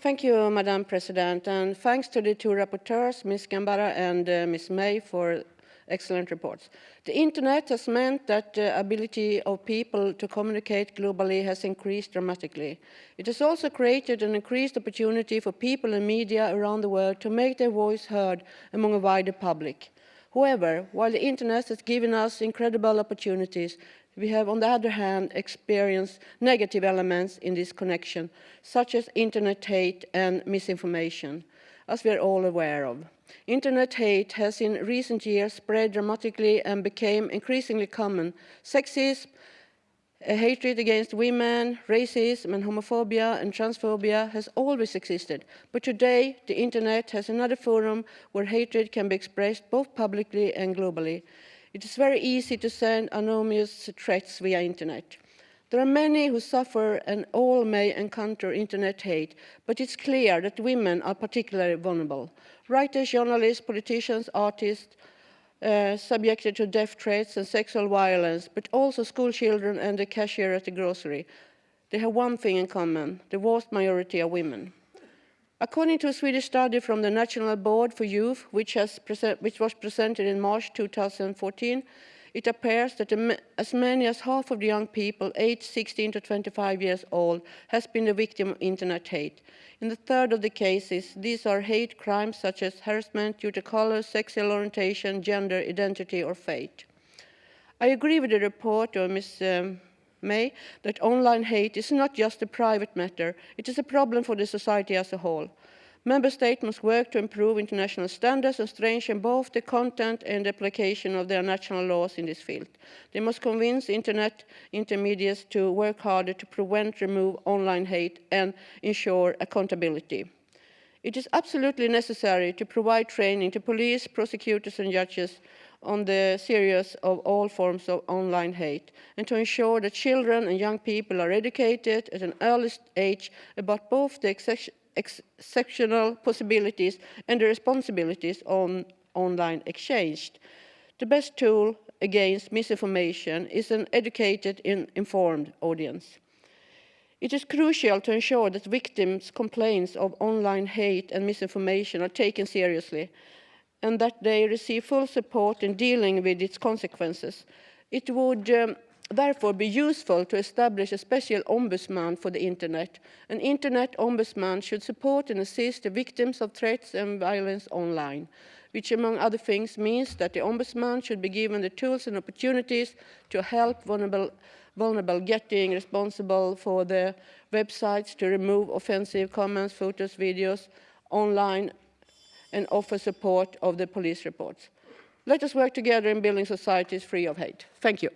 Thank you, Madam President, and thanks to the two rapporteurs, Ms. Gambara and Ms. May, for excellent reports. The Internet has meant that the ability of people to communicate globally has increased dramatically. It has also created an increased opportunity for people and media around the world to make their voice heard among a wider public. However, while the Internet has given us incredible opportunities, we have, on the other hand, experienced negative elements in this connection, such as Internet hate and misinformation, as we are all aware of. Internet hate has in recent years spread dramatically and became increasingly common. Sexism, hatred against women, racism and homophobia and transphobia has always existed. But today, the Internet has another forum where hatred can be expressed both publicly and globally. It is very easy to send anonymous threats via Internet. There are many who suffer and all may encounter Internet hate, but it's clear that women are particularly vulnerable. Writers, journalists, politicians, artists, subjected to death threats and sexual violence, but also school children and the cashier at the grocery. They have one thing in common: the vast majority are women. According to a Swedish study from the National Board for Youth, which was presented in March 2014, it appears that as many as half of the young people aged 16 to 25 years old has been the victim of Internet hate. In a third of the cases, these are hate crimes such as harassment due to color, sexual orientation, gender, identity, or faith. I agree with the report of Ms. May that online hate is not just a private matter, it is a problem for the society as a whole. Member States must work to improve international standards and strengthen both the content and the application of their national laws in this field. They must convince Internet intermediaries to work harder to prevent, remove online hate and ensure accountability. It is absolutely necessary to provide training to police, prosecutors and judges on the seriousness of all forms of online hate, and to ensure that children and young people are educated at an early age about both the exceptional possibilities and the responsibilities on online exchange. The best tool against misinformation is an educated and informed audience. It is crucial to ensure that victims' complaints of online hate and misinformation are taken seriously, and that they receive full support in dealing with its consequences. It would therefore be useful to establish a special ombudsman for the Internet. An Internet ombudsman should support and assist the victims of threats and violence online, which among other things means that the ombudsman should be given the tools and opportunities to help vulnerable getting responsible for the websites to remove offensive comments, photos, videos online, and offer support of the police reports. Let us work together in building societies free of hate. Thank you.